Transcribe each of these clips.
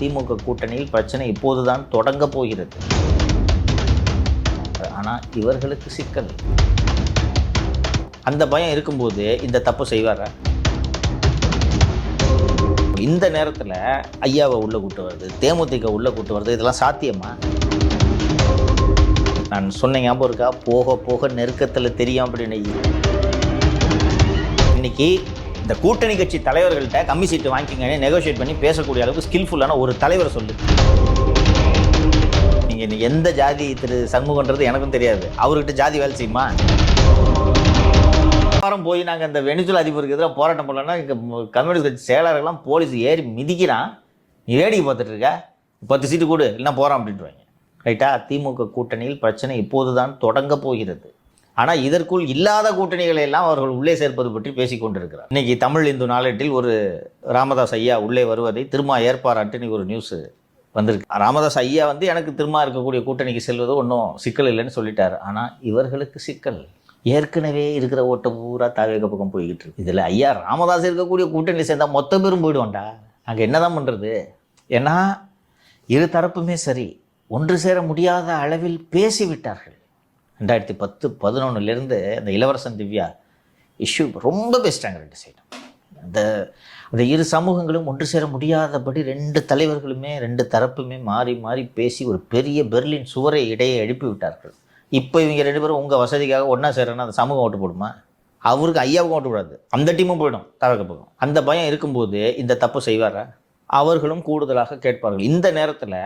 திமுக கூட்டணியில் பிரச்சனை இப்போதுதான் தொடங்க போகிறது. ஆனால் இவர்களுக்கு சிக்கல். அந்த பயம் இருக்கும்போது இந்த தப்பு செய்வாரா? இந்த நேரத்தில் ஐயாவை உள்ள கூட்டு வருது, தேமுதிக உள்ள கூட்டு வருது, இதெல்லாம் சாத்தியமா? நான் சொன்ன ஞாபகம் இருக்கா? போக போக நெருக்கத்தில் தெரியும் அப்படின்னு. இன்னைக்கு இந்த கூட்டணி கட்சி தலைவர்கள்ட்ட கம்மி சீட்டு வாங்கிக்கங்கன்னு நெகோஷியேட் பண்ணி பேசக்கூடிய அளவுக்கு ஸ்கில்ஃபுல்லான ஒரு தலைவரை சொல்லு. நீங்கள் எந்த ஜாதி திரு சண்முகன்றது எனக்கும் தெரியாது, அவர்கிட்ட ஜாதி வேலை செய்யுமா? வாரம் போய் நாங்கள் இந்த வெனிசுலா அதிபருக்கு எதிராக போராட்டம் பண்ணலன்னா இங்கே கம்யூனிஸ்ட் கட்சி செயலாளர்கள்லாம் போலீஸ் ஏறி மிதிக்கிறான், நீ வேடிக்கை பார்த்துட்டு இருக்க, 10 சீட்டு கொடு இல்லைன்னா போகிறான் அப்படின்ட்டுவாங்க. ரைட்டா? திமுக கூட்டணியில் பிரச்சனை இப்போது தான் தொடங்க போகிறது. ஆனால் இதற்குள் இல்லாத கூட்டணிகளை எல்லாம் அவர்கள் உள்ளே சேர்ப்பது பற்றி பேசி கொண்டிருக்கிறார். இன்றைக்கி தமிழ் இந்து நாளேட்டில் ஒரு ராமதாஸ் ஐயா உள்ளே வருவதை திரும்ப ஏற்பாராட்டுன்னு ஒரு நியூஸ் வந்திருக்கு. ராமதாஸ் ஐயா எனக்கு திரும்ப இருக்கக்கூடிய கூட்டணிக்கு செல்வது ஒன்றும் சிக்கல் இல்லைன்னு சொல்லிட்டார். ஆனால் இவர்களுக்கு சிக்கல். ஏற்கனவே இருக்கிற ஓட்டம் பூரா தாவேக பக்கம் போய்கிட்டு இருக்கு. இதில் ஐயா ராமதாஸ் இருக்கக்கூடிய கூட்டணியில் சேர்ந்தால் மொத்த பேரும் போயிடுவான்டா. அங்கே என்ன தான் பண்ணுறது? ஏன்னா இரு தரப்புமே சரி ஒன்று சேர முடியாத அளவில் பேசிவிட்டார்கள். 2010-11 அந்த இளவரசன் திவ்யா இஷ்யூ ரொம்ப பேசிட்டாங்க ரெண்டு சைடும். அந்த இரு சமூகங்களும் ஒன்று சேர முடியாதபடி ரெண்டு தலைவர்களுமே ரெண்டு தரப்புமே மாறி மாறி பேசி ஒரு பெரிய பெர்லின் சுவரை இடையே எழுப்பி விட்டார்கள். இப்போ இவங்க ரெண்டு பேரும் உங்கள் வசதிக்காக ஒன்றா சேரன்னா அந்த சமூகம் ஓட்டு போடுமா? அவருக்கு ஐயாவுக்கும் ஓட்டு போடாது, அந்த டீமும் போயிடும் தவக்க போகும். அந்த பயம் இருக்கும்போது இந்த தப்பு செய்வாரா? அவர்களும் கூடுதலாக கேட்பார்கள். இந்த நேரத்தில்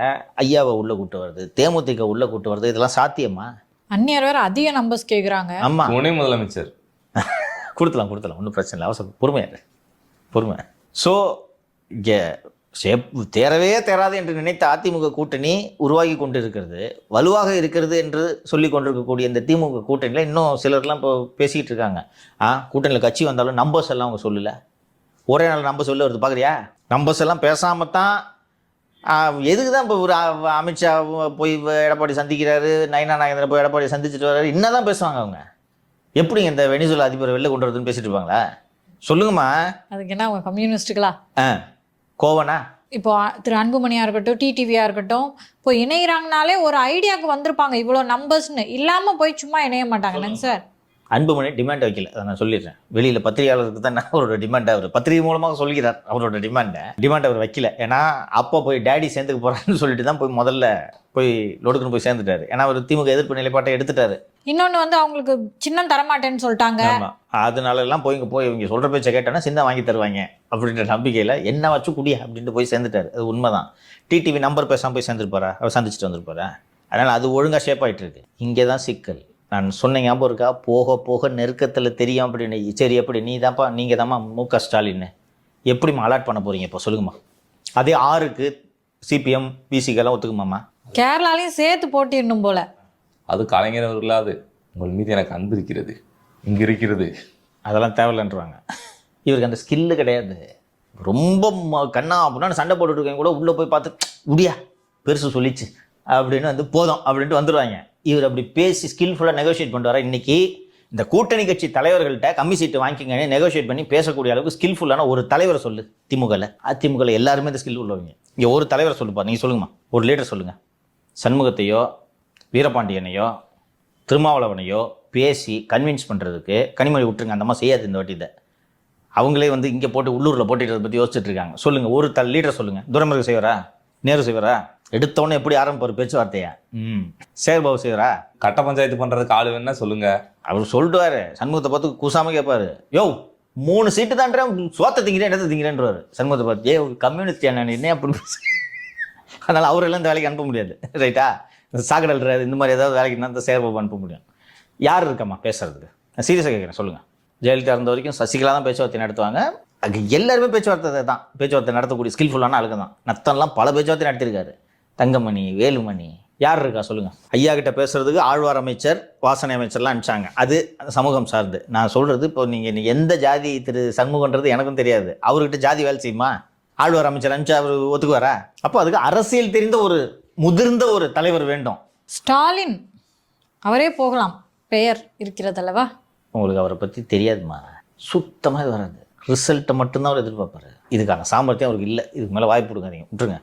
ஐயாவை உள்ள கூட்டு வருது, தேமுதிக உள்ள கூட்டு வருது, இதெல்லாம் சாத்தியமா? அந்நியர் வேற அதிக நம்பர்ஸ் கேட்குறாங்க. ஆமா, துணை முதலமைச்சர் கொடுக்கலாம் ஒன்றும் பிரச்சனை இல்லை, அவசரம் பொறுமை. ஸோ இங்கே தேராது என்று நினைத்த அதிமுக கூட்டணி உருவாகி கொண்டு இருக்கிறது, வலுவாக இருக்கிறது என்று சொல்லி கொண்டிருக்கக்கூடிய இந்த திமுக கூட்டணியில் இன்னும் சிலர்லாம் இப்போ பேசிக்கிட்டு இருக்காங்க. கூட்டணியில் கட்சி வந்தாலும் நம்பர்ஸ் எல்லாம் அவங்க சொல்லலை. ஒரே நாள் நம்பர் சொல்ல வருது பார்க்குறியா? நம்பர்ஸ் எல்லாம் பேசாமல் தான் எதுக்கு தான் இப்போ ஒரு அமித்ஷா போய் எடப்பாடி சந்திக்கிறாரு, நயனா நாகேந்திரன் போய் எடப்பாடி சந்திச்சுட்டு வர்றாரு, என்ன தான் பேசுவாங்க அவங்க? எப்படிங்க இந்த வெனிசுலா அதிபரை வெளில கொண்டு வரதுன்னு பேசிட்டு இருப்பாங்களா? சொல்லுங்கம்மா. அதுக்கு என்ன அவங்க கம்யூனிஸ்டுகளா கோவனா? இப்போ திரு அன்புமணியாக இருக்கட்டும், டிடிவியாக இருக்கட்டும், இப்போ இணைகிறாங்கனாலே ஒரு ஐடியாவுக்கு வந்திருப்பாங்க. இவ்வளோ நம்பர்ஸ்னு இல்லாமல் போய் சும்மா இணைய மாட்டாங்கன்னு சார். அன்புமணி டிமாண்ட் வைக்கல, அதை நான் சொல்லிடுறேன். வெளியில் பத்திரிகையாளருக்கு தான் அவரோட டிமாண்டை அவர் பத்திரிகை மூலமாக சொல்கிறார். அவரோட டிமாண்ட் அவர் வைக்கல. ஏன்னா அப்போ போய் டேடி சேர்ந்துக்க போகிறான்னு சொல்லிட்டு தான் முதல்ல லொடுக்குன்னு போய் சேர்ந்துட்டாரு. ஏன்னா அவர் திமுக எதிர்ப்பு நிலைப்பாட்டை எடுத்துட்டாரு. இன்னொன்று அவங்களுக்கு சின்னம் தரமாட்டேன்னு சொல்லிட்டாங்க. அதனால எல்லாம் போய் இவங்க சொல்கிற பேச்சை கேட்டோன்னா சின்னம் வாங்கி தருவாங்க அப்படின்ற நம்பிக்கையில் என்ன வச்சு குடியா அப்படின்ட்டு போய் சேர்ந்துட்டாரு. அது உண்மைதான். டிடிவி நம்பர் பேசாமல் போய் சேர்ந்துருப்பாரா? அவர் சந்திச்சுட்டு வந்திருப்பாரா? அதனால் அது ஒழுங்காக ஷேப் ஆகிட்டு இருக்கு. இங்கே தான் சிக்கல். நான் சொன்ன ஞாபகம் இருக்கா? போக போக நெருக்கத்தில் தெரியும் அப்படின்னு. சரி, எப்படி நீங்கள் தான்மா மு.க. ஸ்டாலின் எப்படிம்மா அலாட் பண்ண போகிறீங்க இப்போ சொல்லுங்கம்மா? அதே 6க்கு சிபிஎம் பிசிக்கெல்லாம் ஒத்துக்குமாம்மா? கேரளாலையும் சேர்த்து போட்டிடணும் போல. அது கலைஞர் அவர்களாது உங்கள் மீது எனக்கு அன்பு இருக்கிறது, இங்கே இருக்கிறது, அதெல்லாம் தேவையில்லைன்றாங்க. இவருக்கு அந்த ஸ்கில்லு கிடையாது. ரொம்ப கண்ணா அப்படின்னா சண்டை போட்டுருக்கேன் கூட உள்ளே போய் பார்த்து முடியா பெருசு சொல்லிச்சு அப்படின்னு போதும் அப்படின்ட்டு வந்துடுவாங்க. இவர் அப்படி பேசி ஸ்கில்ஃபுல்லாக நெகோஷியேட் பண்ணிட்டு வர. இன்றைக்கி இந்த கூட்டணி கட்சி தலைவர்கள்ட்ட கம்மி சீட்டு வாங்கிக்கங்கன்னு நெகோஷியேட் பண்ணி பேசக்கூடிய அளவுக்கு ஸ்கில்ஃபுல்லான ஒரு தலைவரை சொல்லு. அதிமுகவில் எல்லாருமே இந்த ஸ்கில் உள்ளவங்க. இங்கே ஒரு தலைவரை சொல்லுப்பா, நீங்கள் சொல்லுங்கம்மா, ஒரு லீடர் சொல்லுங்கள். சண்முகத்தையோ வீரபாண்டியனையோ திருமாவளவனையோ பேசி கன்வின்ஸ் பண்ணுறதுக்கு கனிமொழி விட்டுருங்க, அந்த மாதிரி செய்யாது இந்த வாட்டி. இதை அவங்களே இங்கே போட்டு உள்ளூரில் போட்டிடுறதை பற்றி யோசிச்சுட்டு இருக்காங்க. சொல்லுங்கள், ஒரு லீடரை சொல்லுங்கள். துரைமுருகன் செய்வாரா? நேரு செய்வாரா? எடுத்தவொடனே எப்படி ஆரம்பிப்பார் பேச்சுவார்த்தையா? சேர்பாபு செய்வாரா? கட்ட பஞ்சாயத்து பண்ணுறதுக்கு ஆளு வேணா சொல்லுங்க. அவர் சொல்லிட்டுவாரு. சண்முகத்தை பார்த்து கூசாமல் கேட்பாரு, யோ 3 சீட்டு தான்றேன், சோத்தை திங்கிறேன் என்னத்தை திங்கிறேன்றவாரு. சண்முகத்தை பார்த்து ஒரு கம்யூனிஸ்ட் என்ன அப்படின்னு. அதனால் அவரெல்லாம் இந்த வேலைக்கு அனுப்ப முடியாது. ரைட்டா? சாக்கடல் இந்த மாதிரி ஏதாவது வேலைக்கு இருந்தால் சேர்பாபு அனுப்ப முடியும். யார் இருக்கம்மா பேசுறதுக்கு? நான் சீரியஸாக கேட்குறேன், சொல்லுங்கள். ஜெயலலிதா இருந்த வரைக்கும் சசிகலா தான் பேச்சுவார்த்தை நடத்துவாங்க. அங்கே எல்லாருமே பேச்சுவார்த்தை நடத்தக்கூடிய ஸ்கில்ஃபுல்லான ஆளுங்க தான். நத்தன்லாம் பல பேச்சுவார்த்தை நடத்திருக்காரு. தங்கமணி, வேலுமணி, யார் இருக்கா சொல்லுங்கள்? ஐயா கிட்ட பேசுறதுக்கு ஆழ்வார் அமைச்சர், வாசனை அமைச்சர்லாம் அனுப்பிச்சாங்க. அது சமூகம் சார்ந்து. நான் சொல்கிறது இப்போ நீங்கள் எந்த ஜாதி திரு சண்முகன்றது எனக்கும் தெரியாது, அவர்கிட்ட ஜாதி வேலை செய்யுமா? ஆழ்வார் அமைச்சர் அனுப்பிச்சா அவர் ஒத்துக்குவாரா? அப்போ அதுக்கு அரசியல் தெரிந்த ஒரு முதிர்ந்த ஒரு தலைவர் வேண்டும். ஸ்டாலின் அவரே போகலாம், பெயர் இருக்கிறதல்லவா? உங்களுக்கு அவரை பற்றி தெரியாதுமா, சுத்தமாக வராது. ரிசல்ட்டை மட்டும்தான் அவர் எதிர்பார்ப்பாரு. இதுக்கான சாமர்த்தியம் அவருக்கு இல்லை. இதுக்கு மேலே வாய்ப்பு கொடுக்காதீங்க, விட்டுருங்க.